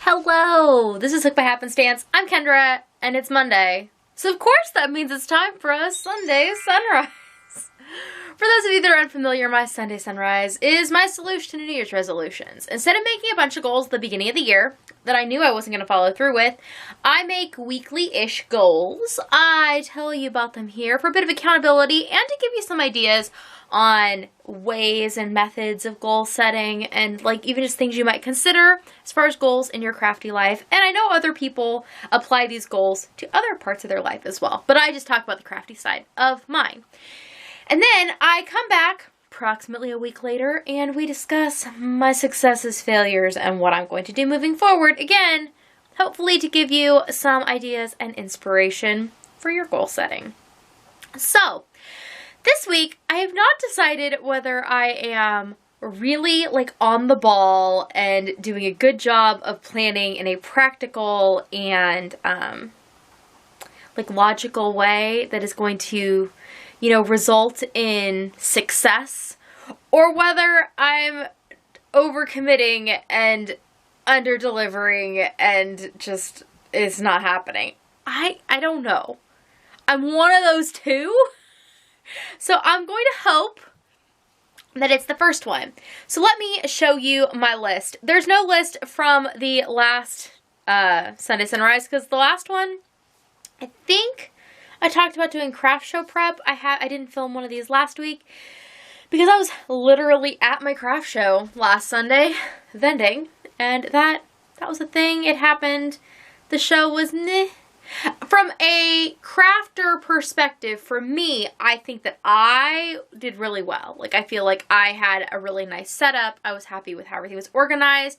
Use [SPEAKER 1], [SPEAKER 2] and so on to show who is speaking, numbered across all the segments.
[SPEAKER 1] Hello, this is Hooked by Happenstance. I'm Kendra, and it's Monday. So of course that means it's time for a Sunday sunrise. For those of you that are unfamiliar, my Sunday sunrise is my solution to New Year's resolutions. Instead of making a bunch of goals at the beginning of the year that I knew I wasn't going to follow through with, I make weekly-ish goals. I tell you about them here for a bit of accountability and to give you some ideas on ways and methods of goal setting and even just things you might consider as far as goals in your crafty life. And I know other people apply these goals to other parts of their life as well, but I just talk about the crafty side of mine. And then I come back approximately a week later and we discuss my successes, failures, and what I'm going to do moving forward. Again, hopefully to give you some ideas and inspiration for your goal setting. So, this week, I have not decided whether I am really on the ball and doing a good job of planning in a practical and logical way that is going to, result in success, or whether I'm overcommitting and under-delivering and just it's not happening. I don't know. I'm one of those two. So I'm going to hope that it's the first one. So let me show you my list. There's no list from the last Sunday Sunrise because the last one, I think I talked about doing craft show prep. I didn't film one of these last week because I was literally at my craft show last Sunday vending, and that was a thing. It happened. The show was meh. From a crafter perspective, for me, I think that I did really well. I feel like I had a really nice setup. I was happy with how everything was organized.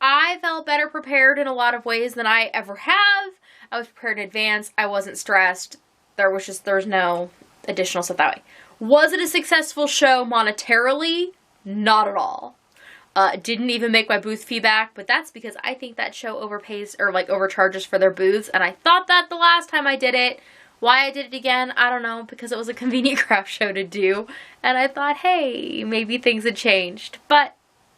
[SPEAKER 1] I felt better prepared in a lot of ways than I ever have. I was prepared in advance. I wasn't stressed. There was no additional stuff that way. Was it a successful show monetarily? Not at all. Didn't even make my booth fee back, but that's because I think that show overpays or overcharges for their booths, and I thought that the last time I did it. Why I did it again, I don't know, because it was a convenient craft show to do, and I thought, hey, maybe things had changed, but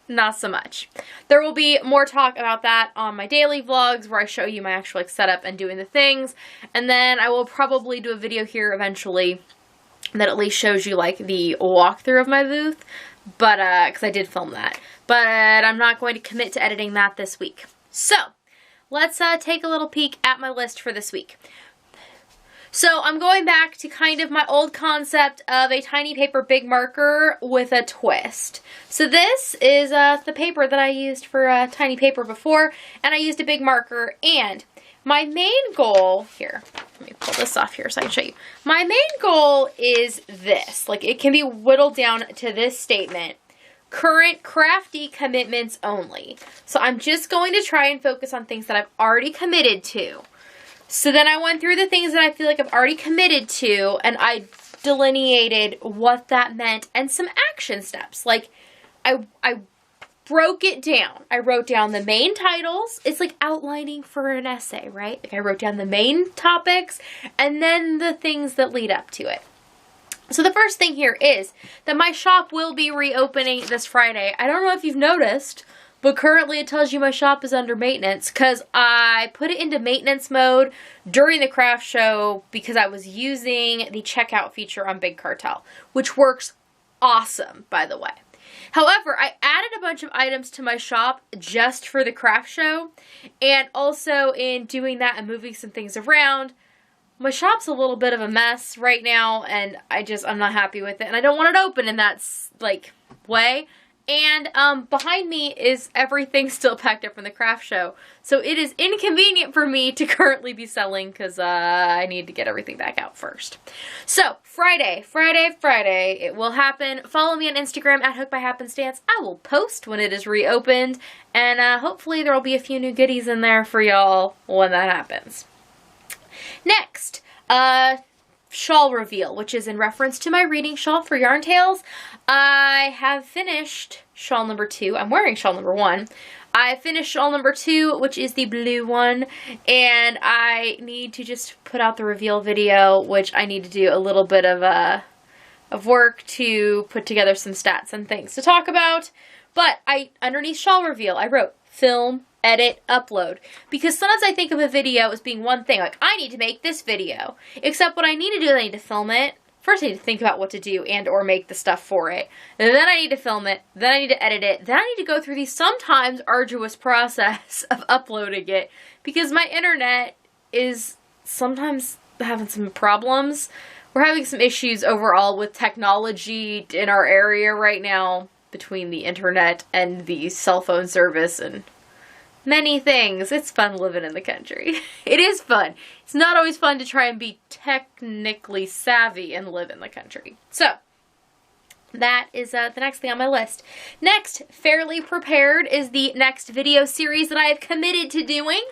[SPEAKER 1] not so much. There will be more talk about that on my daily vlogs where I show you my actual setup and doing the things, and then I will probably do a video here eventually that at least shows you the walkthrough of my booth, but because I did film that. But I'm not going to commit to editing that this week. So, let's take a little peek at my list for this week. So, I'm going back to kind of my old concept of a tiny paper big marker with a twist. So this is the paper that I used for tiny paper before, and I used a big marker, and my main goal, here, let me pull this off here so I can show you. My main goal is this, it can be whittled down to this statement. Current crafty commitments only. So I'm just going to try and focus on things that I've already committed to. So then I went through the things that I feel like I've already committed to, and I delineated what that meant and some action steps. I broke it down. I wrote down the main titles. It's like outlining for an essay, right? I wrote down the main topics and then the things that lead up to it. So the first thing here is that my shop will be reopening this Friday. I don't know if you've noticed, but currently it tells you my shop is under maintenance because I put it into maintenance mode during the craft show because I was using the checkout feature on Big Cartel, which works awesome, by the way. However, I added a bunch of items to my shop just for the craft show, and also in doing that and moving some things around, my shop's a little bit of a mess right now, and I'm not happy with it, and I don't want it open in that, way. And, behind me is everything still packed up from the craft show. So it is inconvenient for me to currently be selling, because, I need to get everything back out first. So, Friday, it will happen. Follow me on Instagram at HookedByHappenstance. I will post when it is reopened, and, hopefully there will be a few new goodies in there for y'all when that happens. Next, shawl reveal, which is in reference to my reading shawl for Yarn Tales. I have finished shawl number 2. I'm wearing shawl number 1. I finished shawl number 2, which is the blue one, and I need to just put out the reveal video, which I need to do a little bit of work to put together some stats and things to talk about. But underneath shawl reveal, I wrote film edit, upload. Because sometimes I think of a video as being one thing, like I need to make this video. Except what I need to do is I need to film it. First I need to think about what to do and or make the stuff for it. And then I need to film it. Then I need to edit it. Then I need to go through the sometimes arduous process of uploading it. Because my internet is sometimes having some problems. We're having some issues overall with technology in our area right now. Between the internet and the cell phone service and many things. It's fun living in the country. It is fun. It's not always fun to try and be technically savvy and live in the country. So, that is the next thing on my list. Next, Fairly Prepared is the next video series that I have committed to doing.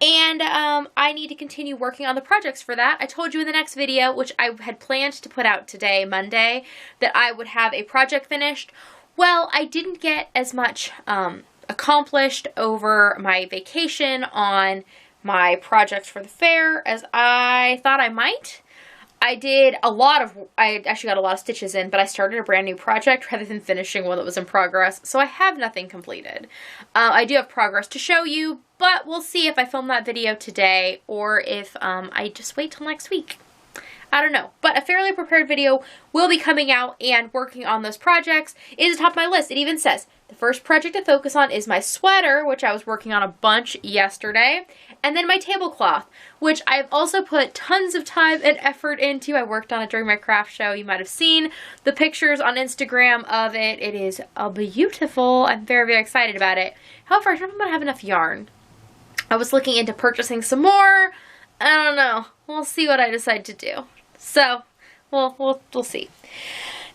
[SPEAKER 1] And I need to continue working on the projects for that. I told you in the next video, which I had planned to put out today, Monday, that I would have a project finished. Well, I didn't get as much accomplished over my vacation on my projects for the fair as I thought I might. I actually got a lot of stitches in, but I started a brand new project rather than finishing one that was in progress, so I have nothing completed. I do have progress to show you, but we'll see if I film that video today or if I just wait till next week. I don't know, but a Fairly Prepared video will be coming out, and working on those projects is top of my list. It even says the first project to focus on is my sweater, which I was working on a bunch yesterday, and then my tablecloth, which I've also put tons of time and effort into. I worked on it during my craft show. You might have seen the pictures on Instagram of it. It is beautiful. I'm very, very excited about it. However, I don't know if I'm gonna have enough yarn. I was looking into purchasing some more. I don't know. We'll see what I decide to do. So, we'll see.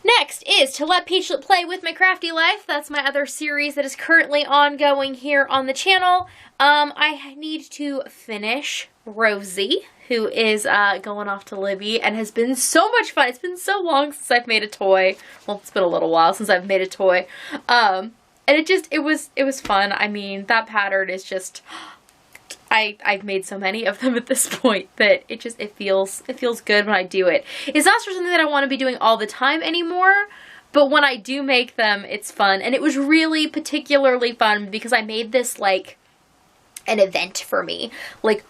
[SPEAKER 1] Next is To Let Peachlet Play with My Crafty Life. That's my other series that is currently ongoing here on the channel. I need to finish Rosie, who is going off to Libby, and has been so much fun. It's been so long since I've made a toy. Well, it's been a little while since I've made a toy. And it was fun. I mean, that pattern is just... I've made so many of them at this point that it feels good when I do it. It's not something that I want to be doing all the time anymore, but when I do make them, it's fun. And it was really particularly fun because I made this like an event for me. Like,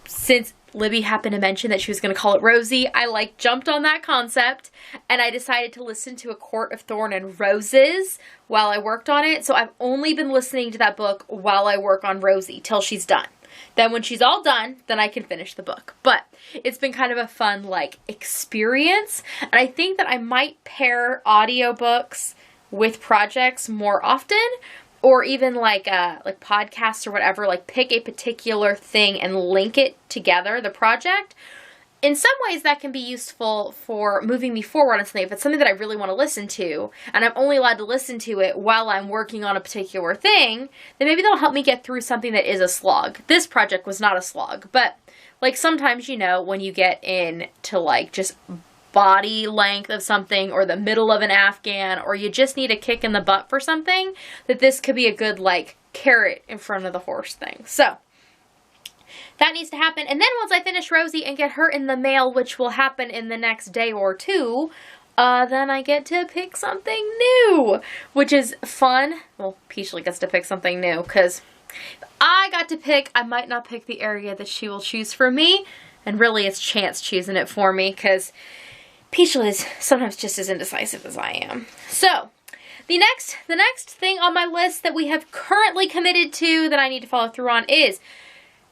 [SPEAKER 1] since Libby happened to mention that she was going to call it Rosie, I like jumped on that concept and I decided to listen to A Court of Thorn and Roses while I worked on it. So I've only been listening to that book while I work on Rosie till she's done. Then when she's all done, then I can finish the book. But it's been kind of a fun, like, experience. And I think that I might pair audiobooks with projects more often. Or even like podcasts or whatever. Like, pick a particular thing and link it together, the project. In some ways, that can be useful for moving me forward on something. If it's something that I really want to listen to, and I'm only allowed to listen to it while I'm working on a particular thing, then maybe that'll help me get through something that is a slog. This project was not a slog, but, like, sometimes, you know, when you get into, like, just body length of something, or the middle of an Afghan, or you just need a kick in the butt for something, that this could be a good, like, carrot in front of the horse thing. So, that needs to happen. And then once I finish Rosie and get her in the mail, which will happen in the next day or two, then I get to pick something new, which is fun. Well, Peachlet gets to pick something new, because if I got to pick, I might not pick the area that she will choose for me, and really it's Chance choosing it for me, because Peachlet is sometimes just as indecisive as I am. So, the next thing on my list that we have currently committed to that I need to follow through on is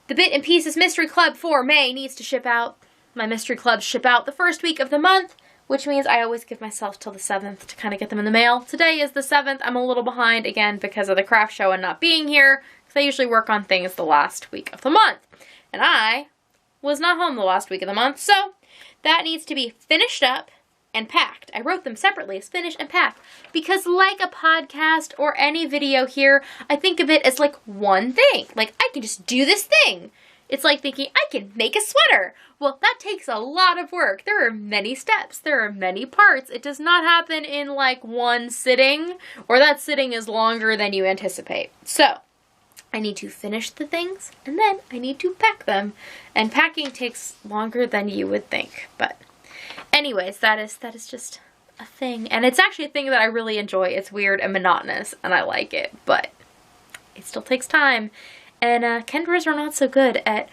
[SPEAKER 1] the Bit and Pieces Mystery Club for May needs to ship out. My mystery clubs ship out the first week of the month, which means I always give myself till the 7th to kind of get them in the mail. Today is the 7th. I'm a little behind, again, because of the craft show and not being here, because I usually work on things the last week of the month. And I was not home the last week of the month, so that needs to be finished up and packed. I wrote them separately as finished and packed, because like a podcast or any video here, I think of it as like one thing. Like, I can just do this thing. It's like thinking, I can make a sweater. Well, that takes a lot of work. There are many steps. There are many parts. It does not happen in like one sitting, or that sitting is longer than you anticipate. So, I need to finish the things, and then I need to pack them. And packing takes longer than you would think, but anyways, that is just a thing. And it's actually a thing that I really enjoy. It's weird and monotonous, and I like it, but it still takes time. And Kendra's are not so good at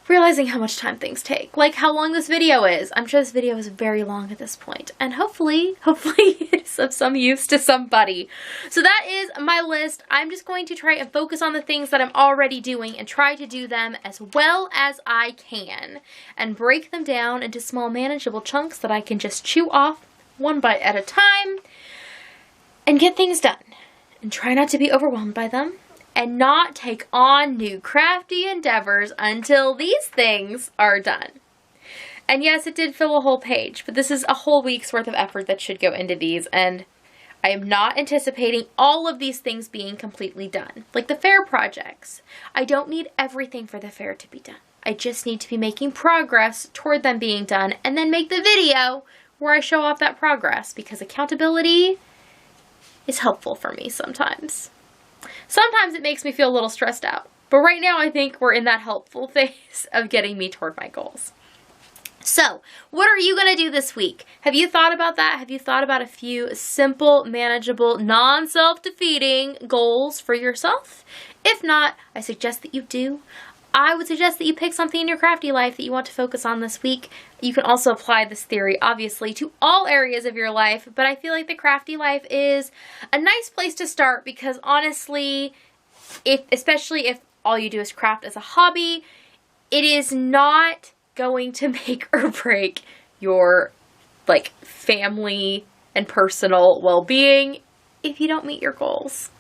[SPEAKER 1] realizing how much time things take. Like how long this video is. I'm sure this video is very long at this point. And hopefully it's of some use to somebody. So that is my list. I'm just going to try and focus on the things that I'm already doing and try to do them as well as I can. And break them down into small manageable chunks that I can just chew off one bite at a time. And get things done. And try not to be overwhelmed by them. And not take on new crafty endeavors until these things are done. And yes, it did fill a whole page, but this is a whole week's worth of effort that should go into these, and I am not anticipating all of these things being completely done. Like the fair projects. I don't need everything for the fair to be done. I just need to be making progress toward them being done, and then make the video where I show off that progress, because accountability is helpful for me sometimes. Sometimes it makes me feel a little stressed out, but right now I think we're in that helpful phase of getting me toward my goals. So, what are you going to do this week? Have you thought about that? Have you thought about a few simple, manageable, non-self-defeating goals for yourself? If not, I suggest that you do. I would suggest that you pick something in your crafty life that you want to focus on this week. You can also apply this theory, obviously, to all areas of your life, but I feel like the crafty life is a nice place to start because honestly, especially if all you do is craft as a hobby, it is not going to make or break your family and personal well-being if you don't meet your goals.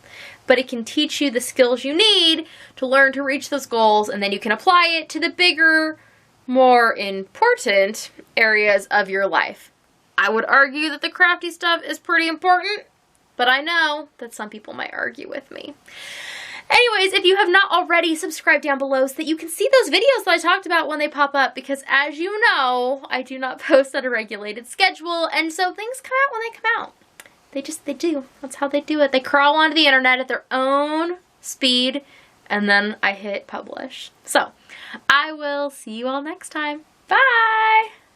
[SPEAKER 1] But it can teach you the skills you need to learn to reach those goals, and then you can apply it to the bigger, more important areas of your life. I would argue that the crafty stuff is pretty important, but I know that some people might argue with me. Anyways, if you have not already, subscribe down below so that you can see those videos that I talked about when they pop up, because as you know, I do not post at a regulated schedule, and so things come out when they come out. They do. That's how they do it. They crawl onto the internet at their own speed, and then I hit publish. So, I will see you all next time. Bye!